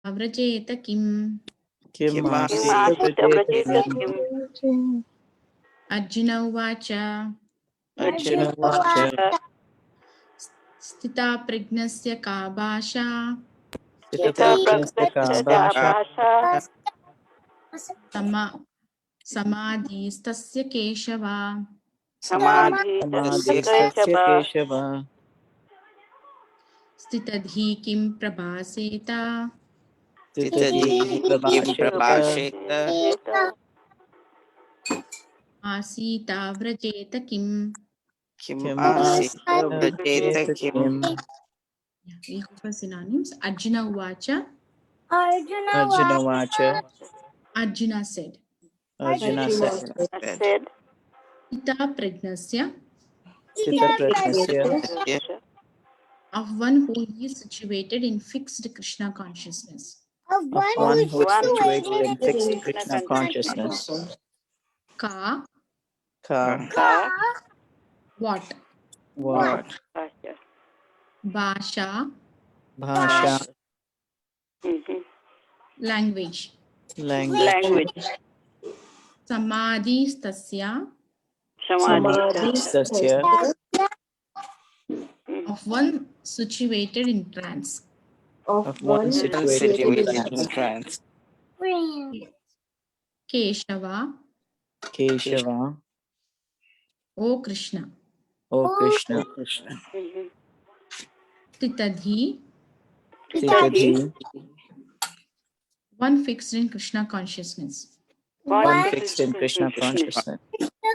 व्रजेत किम किमासीत व्रजेत किम् अर्जुन उवाच अर्जुन उवाच स्थिता प्रज्ञस्य का भाषा स्थितप्रज्ञस्य का भाषा समाधिस्तस्य केशव समाधिस्तस्य केशव स्थितधि किं प्रभासेत स्थितधि प्रभाषेत आसीता व्रजेत किम् किमासीत व्रजेत किम् We go for synonyms. Arjuna Uvacha. Arjuna uvacha Arjuna said. Arjuna said Ita Pragnasya, Sthitaprajnasya of one who is situated in fixed Krishna consciousness. of one who is situated in fixed Krishna consciousness. Ka, Ka what? what? Bhasha, Bhasha language. language. Samadhi stasya, Samadhistasya of one situated in trance. of one situated in trance. Keshava, Keshava, O Krishna. O Krishna. Titadhi, Sthitathi, one fixed in Krishna consciousness. one fixed in Krishna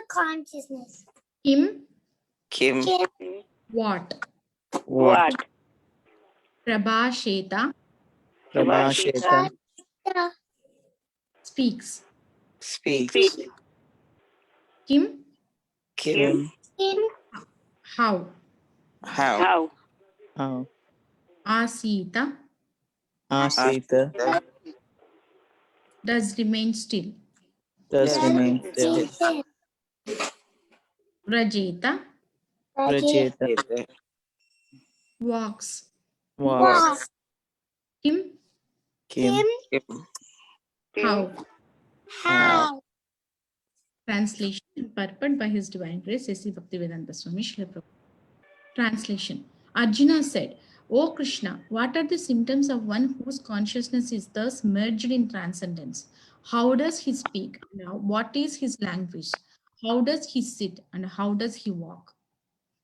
consciousness. Kim, Kim what? what? Prabhasheta, Prabhasheta speaks. speaks. Kim, Kim how? how? Asita, Asita does remain still. does remain still. Rajeta, Rajeta walks. walks. Kim, Kim how? Translation purport by His Divine Grace A.C. Bhaktivedanta Swami Srila Prabhupada. Translation. Arjuna said, O Krishna, what are the symptoms of one whose consciousness is thus merged in transcendence? How does he speak? Now, what is his language? How does he sit and how does he walk?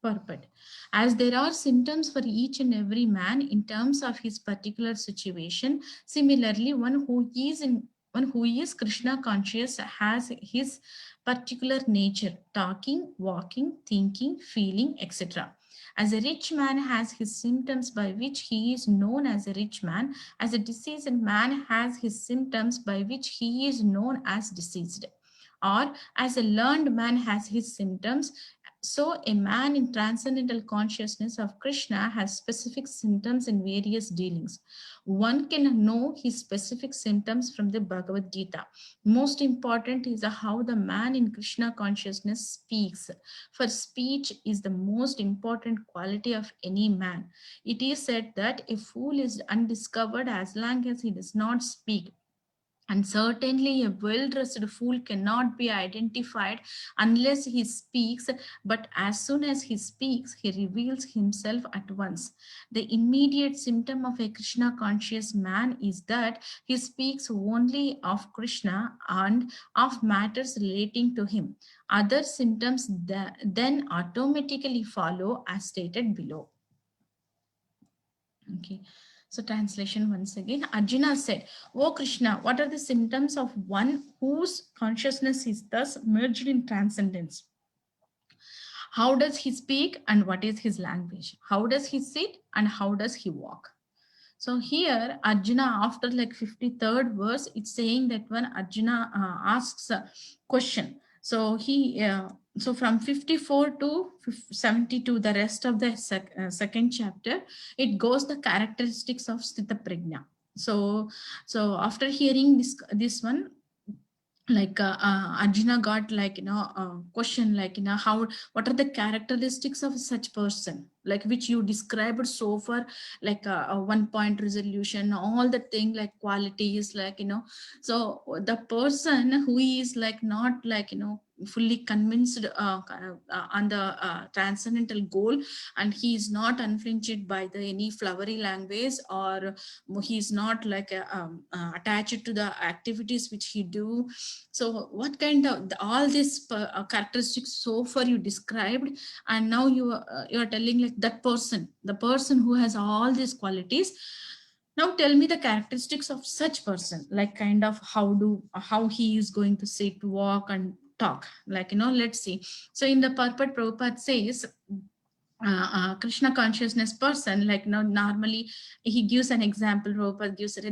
Purport. As there are symptoms for each and every man in terms of his particular situation, similarly, one who is Krishna conscious has his particular nature, talking, walking, thinking, feeling, etc. As a rich man has his symptoms by which he is known as a rich man, as a diseased man has his symptoms by which he is known as diseased, or as a learned man has his symptoms, so a man in transcendental consciousness of Krishna has specific symptoms in various dealings. One can know his specific symptoms from the Bhagavad Gita. Most important is how the man in Krishna consciousness speaks. For speech is the most important quality of any man. It is said that a fool is undiscovered as long as he does not speak. And certainly a well-dressed fool cannot be identified unless he speaks, but as soon as he speaks, he reveals himself at once. The immediate symptom of a Krishna conscious man is that he speaks only of Krishna and of matters relating to him. Other symptoms then automatically follow as stated below. Okay. So translation once again, Arjuna said, O Krishna, what are the symptoms of one whose consciousness is thus merged in transcendence? How does he speak and what is his language? How does he sit and how does he walk? So here Arjuna, after like 53rd verse, it's saying that when Arjuna asks a question, so he so from 54 to 72, the rest of the second chapter, it goes the characteristics of Sthita Prajna. So after hearing this one, Arjuna got question how, what are the characteristics of such person, like which you described so far, a 1 point resolution, all the thing like qualities, so the person who is not fully convinced on the transcendental goal, and he is not unflinched by the any flowery language, or he is not attached to the activities which he do. So what kind of all these characteristics so far you described, and now you are telling like that person, the person who has all these qualities. Now tell me the characteristics of such person, like kind of how he is going to sit, walk, and talk. Let's see. So in the purport, Prabhupada says Krishna consciousness person, normally he gives an example. Prabhupada gives it, a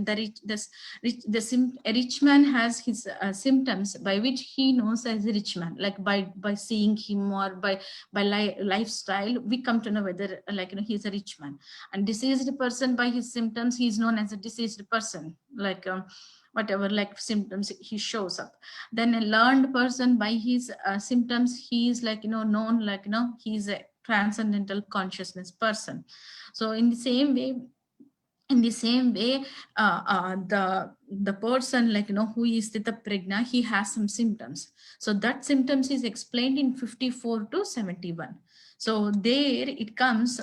rich man has his symptoms by which he knows as a rich man, like by seeing him, or by lifestyle we come to know whether he's a rich man. And diseased person, by his symptoms he is known as a diseased person, whatever symptoms he shows up. Then a learned person, by his symptoms he is known he's a transcendental consciousness person. So in the same way, the person who is Sthita Prajna, he has some symptoms. So that symptoms is explained in 54 to 71. So there it comes.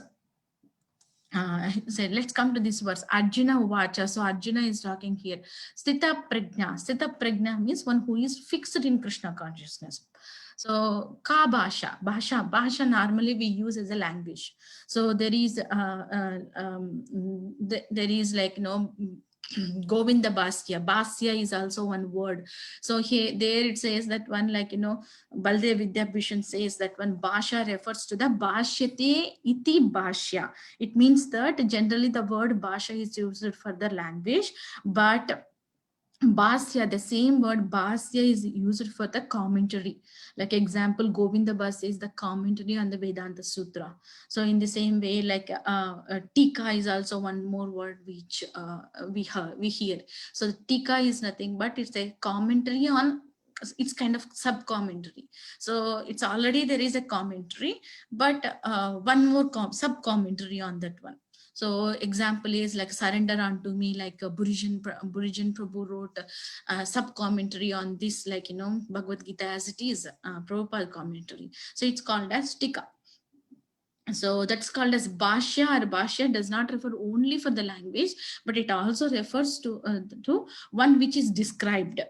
So let's come to this verse, Arjuna Vacha. So Arjuna is talking here. Sthita Prajna. Sthita Prajna means one who is fixed in Krishna consciousness. So ka bhasha. Bhasha normally we use as a language. So there is there is Govinda Bhasya. Bhasya is also one word. So here there it says that one Baldev Vidyabhushan says that one Bhasha refers to the Bhashyate iti Bhashya. It means that generally the word Bhasha is used for the language, but Bhasya, the same word Bhasya is used for the commentary. Like example, Govinda Bhasya is the commentary on the Vedanta Sutra. So in the same way, Tika is also one more word which we hear. So Tika is nothing but it's a commentary on, it's kind of sub commentary. So it's already there is a commentary, but one more sub commentary on that one. So example is like Surrender Unto Me, like Burijan Prabhu wrote a sub commentary on this, Bhagavad Gita as it is, Prabhupada commentary. So it's called as Tika. So that's called as Bhashya, or Bhashya does not refer only for the language, but it also refers to one which is described,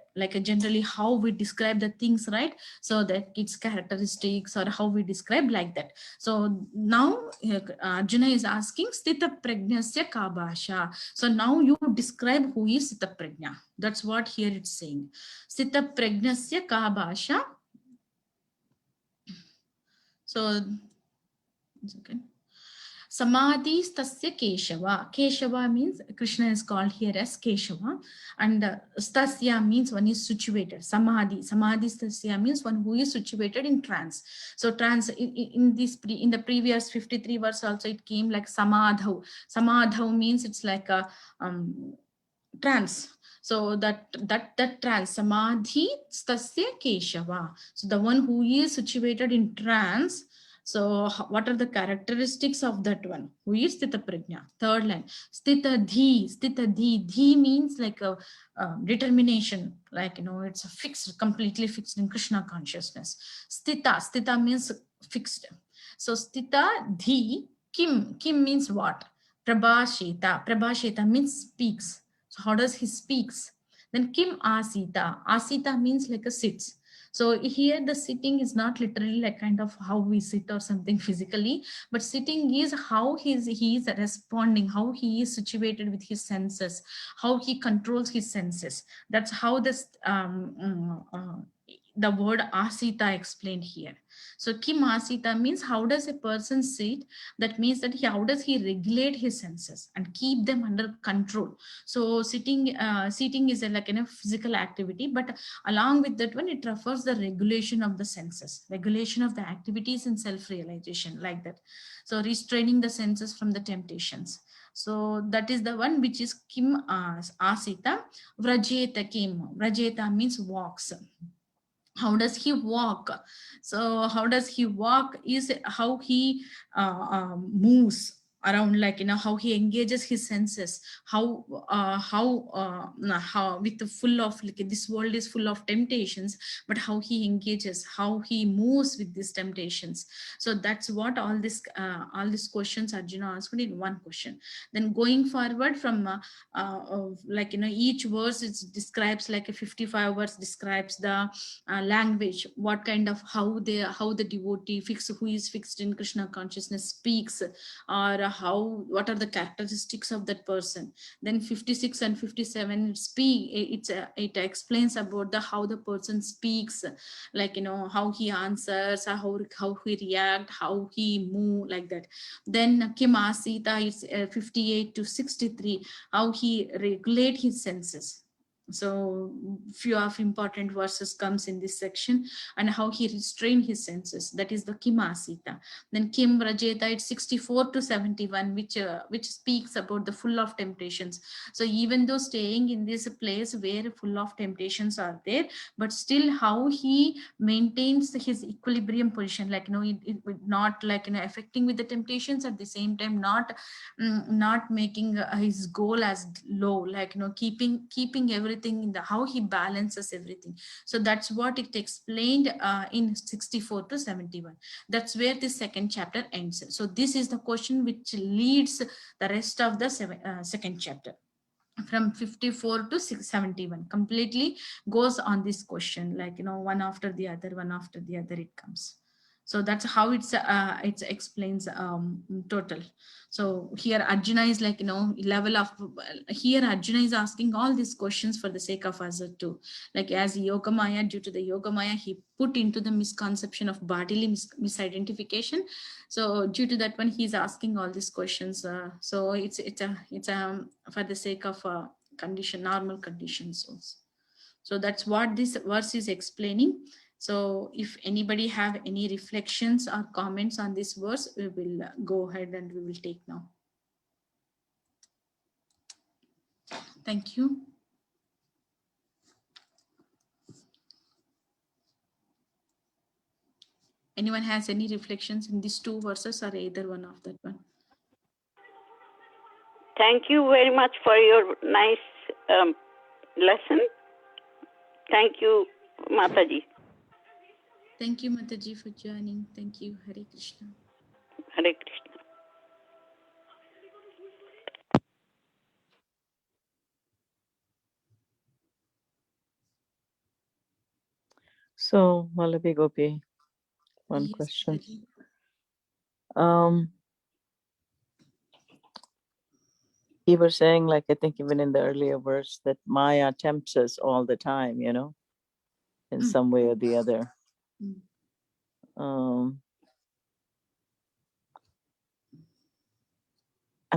generally how we describe the things, right? So that its characteristics, or how we describe like that. So now Arjuna is asking Sthita Prajnasya ka bhasha. So now you describe who is Sthita Prajna. That's what here it's saying. Sthita Prajnasya ka bhasha. So okay. Samadhi stasya Keshava. Keshava means Krishna is called here as Keshava, and stasya means one is situated. Samadhi stasya means one who is situated in trance. So trance in the previous 53 verse also it came like samadhav. Samadhav means it's like a trance. So that trance, Samadhi stasya Keshava. So the one who is situated in trance. So what are the characteristics of that one? Who is Sthita Prajna? Third line, Sthita Dhi. Sthita Dhi. Dhi means like a determination, it's a fixed, completely fixed in Krishna consciousness. Sthita means fixed. So Sthita Dhi. Kim means what? Prabhasheta means speaks. So how does he speaks? Then Kim Asita. Asita means like a sits. So here the sitting is not literally like kind of how we sit or something physically, but sitting is how he is responding, how he is situated with his senses, how he controls his senses. That's how this the word asita explained here. So Kim Asita means how does a person sit? That means that how does he regulate his senses and keep them under control. So sitting is like a physical activity, but along with that one, it refers the regulation of the senses, regulation of the activities and self-realization, like that. So restraining the senses from the temptations. So that is the one which is Kim Asita Vrajeta Kim. Vrajeta means walks. How does he walk? So how does he walk is how he moves around, like, how he engages his senses, how with the full of, like, this world is full of temptations, but how he engages, how he moves with these temptations. So that's what all these questions Arjuna asked in one question. Then going forward from each verse, it describes, like, a 55 verse describes the language, what kind of, how the devotee who is fixed in Krishna consciousness speaks, or what are the characteristics of that person. Then 56 and 57 it explains about how the person speaks, like, how he answers, how he react, how he move, like that. Then Kim Asita is 58 to 63, how he regulate his senses. So few of important verses comes in this section, and how he restrained his senses, that is the Kimasita. Then Kim Rajeta, it's 64 to 71, which speaks about the full of temptations. So even though staying in this place where full of temptations are there, but still how he maintains his equilibrium position, like, it not, like, affecting with the temptations, at the same time not making his goal as low, like, keeping everything in the, how he balances everything. So that's what it explained in 64 to 71. That's where this second chapter ends. So this is the question which leads the rest of the second chapter, from 54 to 671, completely goes on this question, like, one after the other it comes. So that's how it explains total. So here Arjuna is, like, level of, here Arjuna is asking all these questions for the sake of us too, like, as Yogamaya, due to the Yogamaya, he put into the misconception of bodily misidentification. So due to that one, he's asking all these questions. So it's for the sake of normal conditions also. So that's what this verse is explaining. So if anybody have any reflections or comments on this verse, we will go ahead and we will take now. Thank you. Anyone has any reflections in these two verses, or either one of that one? Thank you very much for your nice lesson. Thank you, Mataji. Thank you, Mataji, for joining. Thank you. Hare Krishna. Hare Krishna. So, Malavi Gopi, one question. You were saying, like, I think even in the earlier verse, that Maya tempts us all the time, in some way or the other. I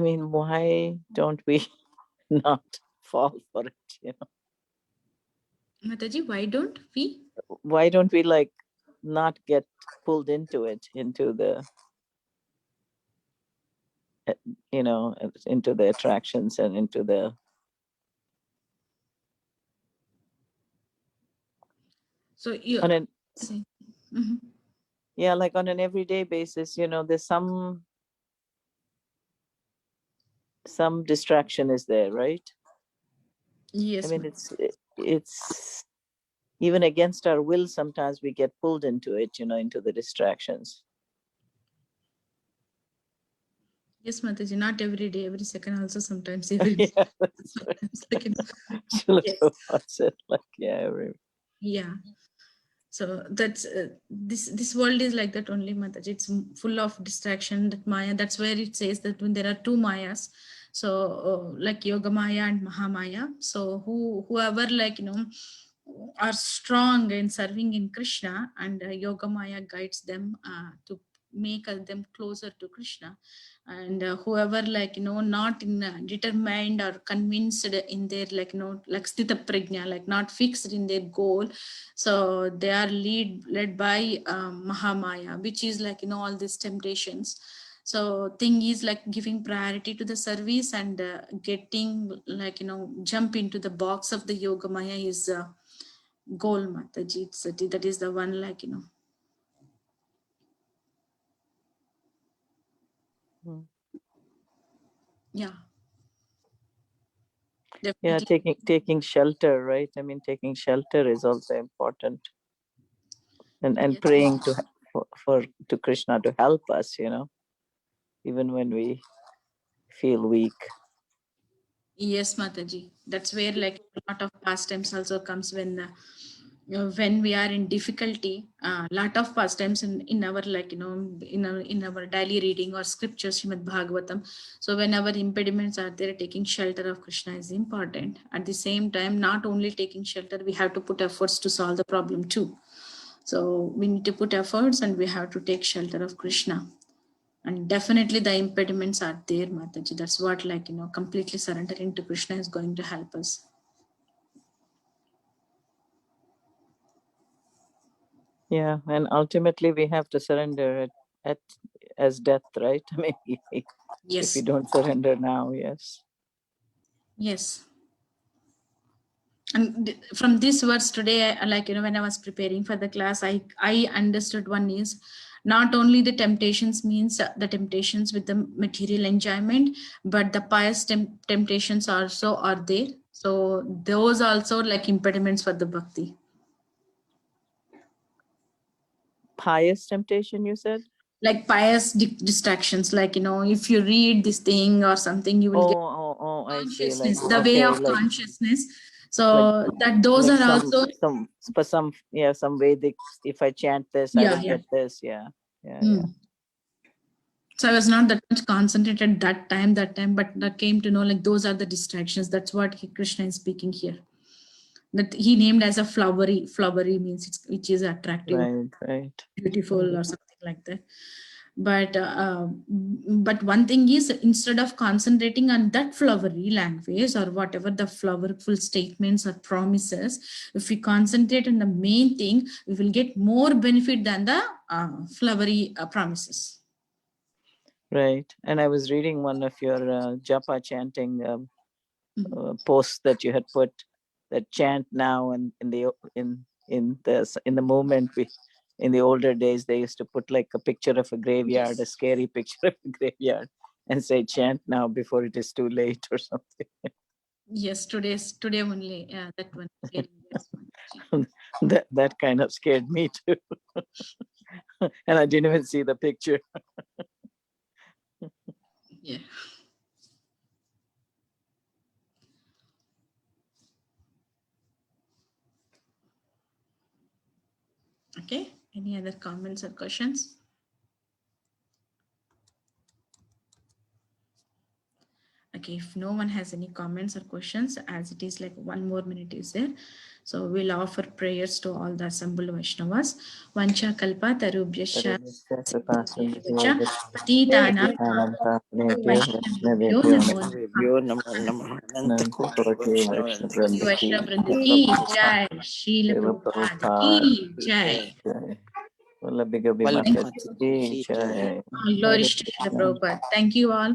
mean, why don't we not fall for it, Mataji, why don't we? Why don't we, like, not get pulled into it, into the, into the attractions and into the... So you... Yeah, like on an everyday basis, there's some distraction is there, right? Yes. I mean, it's even against our will, sometimes we get pulled into it, into the distractions. Yes, Mataji, not every day, every second, also sometimes every day. Yeah, that's right. Yeah. So that's this world is like that only, Mataji. It's full of distraction, that Maya. That's where it says that when there are two Mayas, so like Yoga Maya and Mahamaya. So whoever, like, are strong in serving in Krishna, and Yoga Maya guides them to make them closer to Krishna. And whoever, like, not determined or convinced in their, like, like sthita prajna, like not fixed in their goal, so they are led by Mahamaya, which is, like, all these temptations. So thing is like giving priority to the service and getting like, jump into the box of the Yogamaya is goal, Mataji. That is the one like, Mm. yeah. Yeah, Definitely. taking shelter, right? I mean, taking shelter is also important, and Yes. praying to Krishna to help us, even when we feel weak. Yes, Mataji. That's where like a lot of pastimes also comes when we are in difficulty. Lot of pastimes in our like in our daily reading or scriptures, Srimad Bhagavatam. So whenever impediments are there, taking shelter of Krishna is important. At the same time, not only taking shelter, we have to put efforts to solve the problem too. So we need to put efforts and we have to take shelter of Krishna. And definitely the impediments are there, Mataji. That's what like, completely surrendering to Krishna is going to help us. Yeah, and ultimately we have to surrender at as death, right? I mean, if Yes. we don't surrender now, yes. Yes. And from this verse today, like, when I was preparing for the class, I understood one is not only the temptations means the temptations with the material enjoyment, but the pious temptations also are there. So those also like impediments for the bhakti. Pious temptation, you said? Like pious distractions, like, if you read this thing or something, you will get I see. Like, consciousness, the way okay, of like consciousness. So that those like are also some Vedic. If I chant this, I will get this. Yeah. So I was not that much concentrated that time, but that came to know like those are the distractions. That's what Krishna is speaking here. That he named as a flowery means which is attractive, Right. beautiful, or something like that. But one thing is, instead of concentrating on that flowery language or whatever the flowerful statements or promises, if we concentrate on the main thing, we will get more benefit than the flowery promises. Right. And I was reading one of your japa chanting posts that you had put, that chant now, and in the moment in the older days they used to put like a picture of a graveyard, Yes. a scary picture of a graveyard, and say chant now before it is too late or something. Yes, today only that one. that kind of scared me too. And I didn't even see the picture. Yeah. Okay. Any other comments or questions? Okay, if no one has any comments or questions, as it is like 1 more minute is there. So we'll offer prayers to all the assembled Vaishnavas. Vancha kalpa tarubhyascha patitana Vaishnavabhyo namo Vaishnava ki jai, Srila Prabhupada ki jai. Vallabhi Gopi Mataji ki jai. All glory to Srila Prabhupada. Thank you all.